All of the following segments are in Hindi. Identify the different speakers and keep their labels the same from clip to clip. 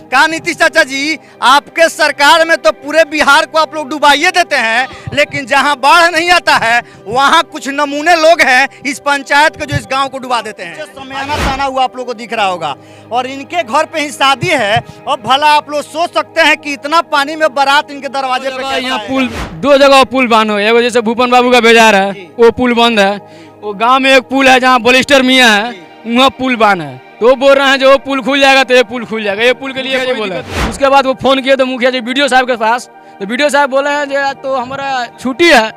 Speaker 1: कहा नीतीश चाचा जी, आपके सरकार में तो पूरे बिहार को आप लोग डुबाइए देते हैं, लेकिन जहां बाढ़ नहीं आता है वहां कुछ नमूने लोग हैं इस पंचायत के जो इस गांव को डुबा देते हैं। समयाना ताना हुआ आप लोग को दिख रहा होगा और इनके घर पे ही शादी है। और भला आप लोग सोच सकते हैं कि इतना पानी में बारात इनके दरवाजे पे
Speaker 2: यहाँ पुल, दो जगह पुल बंद हो, एगो जैसे भूपन बाबू का बेजार है वो पुल बंद है, वो गाँव में एक पुल है जहाँ बलिस्टर मियाँ है वहाँ पुल बंद है। तो वो बोल रहे हैं जो पुल खुल जाएगा तो ये पुल खुल जाएगा, ये पुल के लिए ये बोला। उसके बाद वो फोन किए तो मुखिया जी बीडीओ साहब के पास, तो बीडीओ साहब बोले हैं जो तो हमारा छुट्टी है,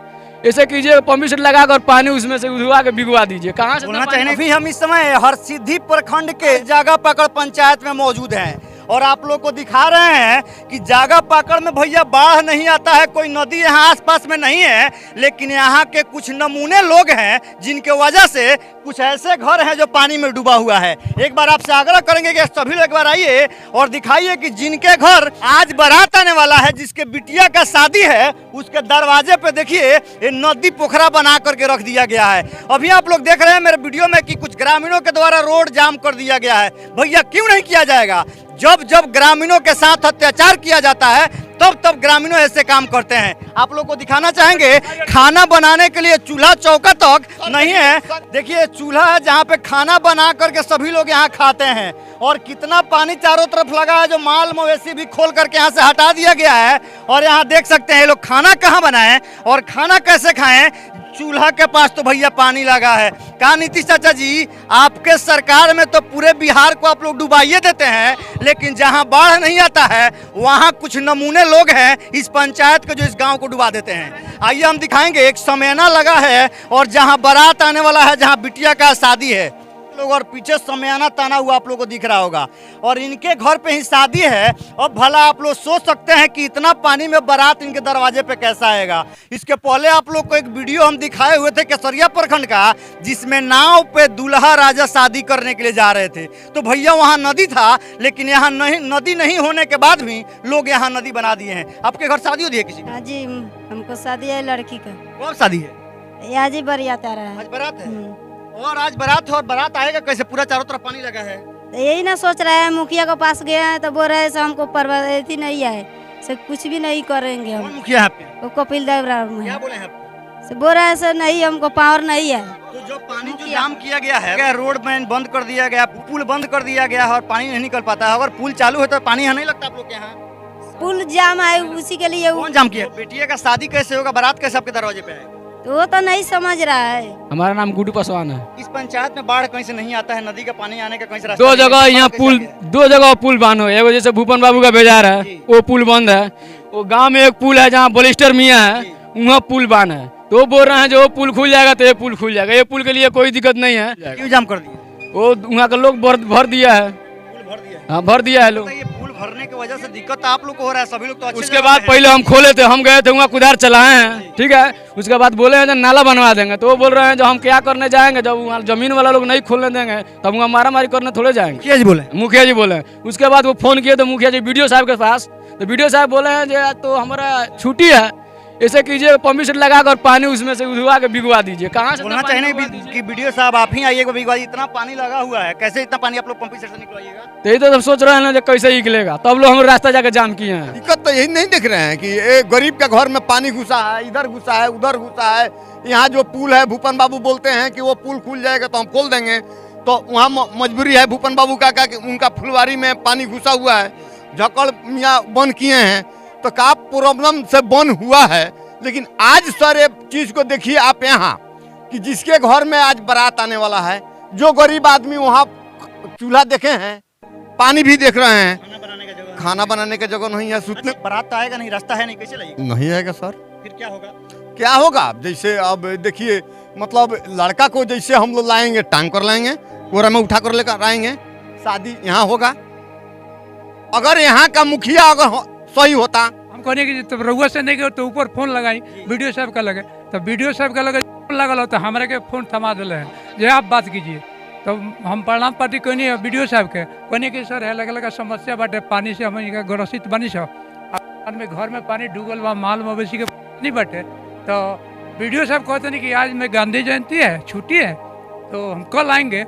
Speaker 2: ऐसे कीजिए पंप सेट लगाकर पानी उसमें से उधवा के भिगवा दीजिए। कहाँ से बोलना चाहिए। अभी हम इस समय हरसिद्धि प्रखंड के जागा पकड़ पंचायत में मौजूद हैं और आप लोग को दिखा रहे हैं कि जागा पाकड़ में भैया बाढ़ नहीं आता है, कोई नदी यहाँ आसपास में नहीं है, लेकिन यहाँ के कुछ नमूने लोग हैं जिनके वजह से कुछ ऐसे घर हैं जो पानी में डूबा हुआ है। एक बार आपसे आग्रह करेंगे कि सभी लोग एक बार आइए और दिखाइए कि जिनके घर आज बारात आने वाला है, जिसके बिटिया का शादी है, उसके दरवाजे पे देखिए ये नदी पोखरा बना करके रख दिया गया है। अभी आप लोग देख रहे हैं मेरे वीडियो में कि कुछ ग्रामीणों के द्वारा रोड जाम कर दिया गया है। भैया क्यों नहीं किया जाएगा? जब जब ग्रामीणों के साथ अत्याचार किया जाता है तब तब ग्रामीणों ऐसे काम करते हैं। आप लोग को दिखाना चाहेंगे खाना बनाने के लिए चूल्हा चौका तक नहीं है। देखिए चूल्हा है जहाँ पे खाना बना करके सभी लोग यहाँ खाते हैं और कितना पानी चारों तरफ लगा है जो माल मवेशी भी खोल करके यहाँ से हटा दिया गया है। और यहाँ देख सकते हैं ये लोग खाना कहाँ बनाएं और खाना कैसे खाएं, चूल्हा के पास तो भैया पानी लगा है। कहा नीतीश चाचा जी, आपके सरकार में तो पूरे बिहार को आप लोग डुबाइए देते हैं, लेकिन जहां बाढ़ नहीं आता है वहां कुछ नमूने लोग हैं इस पंचायत के जो इस गांव को डुबा देते हैं। आइए हम दिखाएंगे, एक समयाना लगा है और जहां बारात आने वाला है, जहां बिटिया का शादी है लोग, और पीछे समयाना ताना हुआ आप लोग को दिख रहा होगा और इनके घर पे ही शादी है। और भला आप लोग सोच सकते हैं कि इतना पानी में बारात इनके दरवाजे पे कैसा आएगा। इसके पहले आप लोग को एक वीडियो हम दिखाए हुए थे केसरिया प्रखंड का, जिसमें नाव पे दूल्हा राजा शादी करने के लिए जा रहे थे। तो भैया वहाँ नदी था, लेकिन यहाँ नहीं, नदी नहीं होने के बाद भी लोग यहाँ नदी बना दिए हैं। आपके घर शादी होती है किसी की?
Speaker 3: जी हमको शादी है लड़की का।
Speaker 1: कौन शादी है?
Speaker 3: आज ही बारात आ रहा है।
Speaker 1: आज बारात है और आज बारात है और बारात आएगा कैसे? पूरा चारों तरफ पानी लगा है।
Speaker 3: तो यही ना सोच रहे हैं, मुखिया के पास गए हैं तो बोल रहे हैं हमको परवाती नहीं है, से कुछ भी नहीं करेंगे हम।
Speaker 1: कौन मुखिया है आपके?
Speaker 3: वो कपिल देव राव
Speaker 1: क्या बोले हैं आपको?
Speaker 3: से बोल रहे हैं सर नहीं, हमको पावर नहीं है।
Speaker 1: तो जो पानी जो जाम किया गया है, रोड में बंद कर दिया गया, पुल बंद कर दिया गया है और पानी नहीं निकल पाता है। अगर पुल चालू है तो पानी यहाँ नहीं लगता आप लोग के यहाँ?
Speaker 3: पुल जाम है उसी के लिए।
Speaker 1: कौन जाम किया? बेटिया का शादी कैसे होगा, बारात कैसे आपके दरवाजे पे है?
Speaker 3: तो वो तो नहीं समझ रहा है।
Speaker 2: हमारा नाम गुड्डू पासवान है।
Speaker 1: इस पंचायत में बाढ़ कहीं से नहीं आता है, नदी का पानी आने का कहीं से रास्ता
Speaker 2: दो जगह यहाँ पुल, दो जगह पुल बंद हो, एगो जैसे भूपन बाबू का बेजार है वो पुल बंद है, वो गाँव में एक पुल है जहाँ बलिस्टर मियाँ है वहाँ पुल बंद है। तो वो बोल रहे हैं जो पुल खुल जाएगा तो ये पुल खुल जाएगा, ये पुल के लिए कोई दिक्कत नहीं है।
Speaker 1: क्यों जाम कर दिया?
Speaker 2: वो वहाँ का लोग भर दिया है। हाँ भर दिया है लोग।
Speaker 1: ये पुल भरने की वजह से दिक्कत आप लोग को हो रहा है, सभी लोग तो अच्छे।
Speaker 2: उसके बाद पहले हम खोले थे, हम गए थे वहाँ कुदार चलाए हैं, ठीक है। उसके बाद बोले हैं जो नाला बनवा देंगे, तो वो बोल रहे हैं जो हम क्या करने जाएंगे, जब वहाँ जमीन वाला लोग नहीं खोलने देंगे तब वहाँ मारा मारी करने थोड़े जाएंगे। मुखिया जी बोले। उसके बाद वो फोन किए तो मुखिया जी बीडीओ साहब के पास, तो बीडीओ साहब बोले हैं जो तो हमारा छुट्टी है, ऐसे कीजिए पंप सेट लगाकर पानी उसमें से उधवा के भिगवा दीजिए। कहाँ से
Speaker 1: बोलना चाहिए कि वीडियो साहब आप ही आइएगा भिगवा, इतना पानी लगा हुआ है, कैसे इतना पानी आप लोग पंप सेट से निकलवाइएगा?
Speaker 2: तो यही तो हम सोच रहे हैं ना जो कैसे निकलेगा, तब लोग हम रास्ता जाके जाम किए हैं।
Speaker 4: दिक्कत तो यही नहीं देख रहे हैं कि एक गरीब के घर में पानी घुसा है, इधर घुसा है, उधर घुसा है। यहाँ जो पुल है, भूपन बाबू बोलते हैं कि वो पुल खुल जाएगा तो हम खोल देंगे, तो वहाँ मजबूरी है भूपन बाबू का कि उनका फुलवारी में पानी घुसा हुआ है, झक्कड़ मियाँ बंद किए हैं, तो का प्रॉब्लम से बंद हुआ है। लेकिन आज सर एक चीज को देखिए आप यहाँ कि जिसके घर में आज बारात आने वाला है, जो गरीब आदमी वहाँ चूल्हा देखे हैं, पानी भी देख रहे हैं, खाना बनाने का जगह नहीं है, सुतने
Speaker 1: बारात तो आएगा नहीं, रास्ता है नहीं, कैसे लगेगा?
Speaker 4: नहीं आएगा सर।
Speaker 1: फिर क्या होगा?
Speaker 4: क्या होगा? जैसे अब देखिए, मतलब लड़का को जैसे हम लोग लाएंगे, टांग कर लाएंगे, कोरा में उठा कर लेकर आएंगे, शादी यहाँ होगा। अगर यहाँ का मुखिया अगर सही होता,
Speaker 5: कहने की तो रउआ से नहीं गए तो ऊपर फोन लगाई, वीडियो साहब का लगे, तो वीडियो साहब का लगे लगल हो तो हमारे के फोन थमा दिले हैं जो आप बात कीजिए। तो हम प्रणाम पार्टी कहनी है वीडियो साहब के, कहनी कि सर अलग अलग समस्या बाटे, पानी से हम ग्रसित बनी सब में, घर में पानी डूबल बा, माल मवेशी के नहीं बाटे। तो वीडियो साहब कहते नहीं कि आज में गांधी जयंती है, छुट्टी है, तो हम कल आएंगे।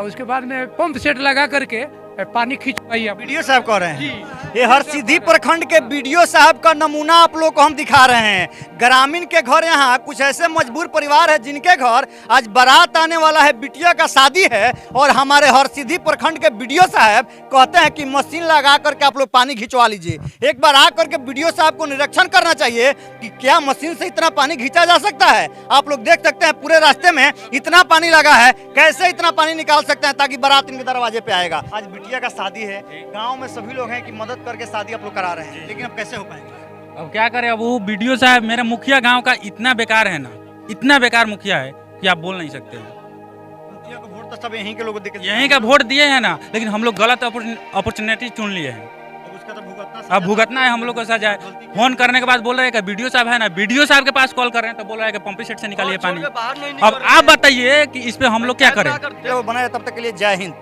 Speaker 5: उसके बाद में पंप सेट लगा करके पानी खिंचवाइए आप।
Speaker 1: बीडीओ साहब कह रहे हैं ये हरसिद्धि प्रखंड के बीडीओ साहब का नमूना आप लोग को हम दिखा रहे हैं। ग्रामीण के घर यहाँ कुछ ऐसे मजबूर परिवार है जिनके घर आज बारात आने वाला है, बिटिया का शादी है, और हमारे हरसिद्धि प्रखंड के बीडीओ साहब कहते हैं कि मशीन लगा करके आप लोग पानी खिंचवा लीजिए। एक बार आकर के बीडीओ साहब को निरीक्षण करना चाहिए कि क्या मशीन से इतना पानी खींचा जा सकता है। आप लोग देख सकते हैं पूरे रास्ते में इतना पानी लगा है, कैसे इतना पानी निकाल सकते हैं ताकि बारात इनके दरवाजे पे आएगा। आज बिटिया का शादी है, गांव में सभी लोग हैं कि मदद करके शादी आप लोग करा रहे हैं, लेकिन अब कैसे हो पाएंगे?
Speaker 6: अब क्या करें, अब वो बीडीओ साहब मेरा मुखिया गांव का इतना बेकार है ना, इतना बेकार मुखिया है कि आप बोल नहीं सकते हैं।
Speaker 1: मुखिया को वोट तो सब यहीं के लोग देके
Speaker 6: यहीं का वोट दिए हैं ना, लेकिन हम लोग गलत अपॉर्चुनिटी चुन लिए हैं।
Speaker 1: अब उसका तो भुगतना
Speaker 6: अब भुगतना है हम लोग को सजा है। फोन करने के बाद बोल रहे हैं कि बीडीओ साहब है ना, बीडीओ साहब के पास कॉल कर रहे हैं तो बोल रहे हैं कि पंप सेट से निकालिए पानी। अब आप बताइए कि इस पे हम लोग क्या करें।
Speaker 1: बनाए। तब तक के लिए जय हिंद।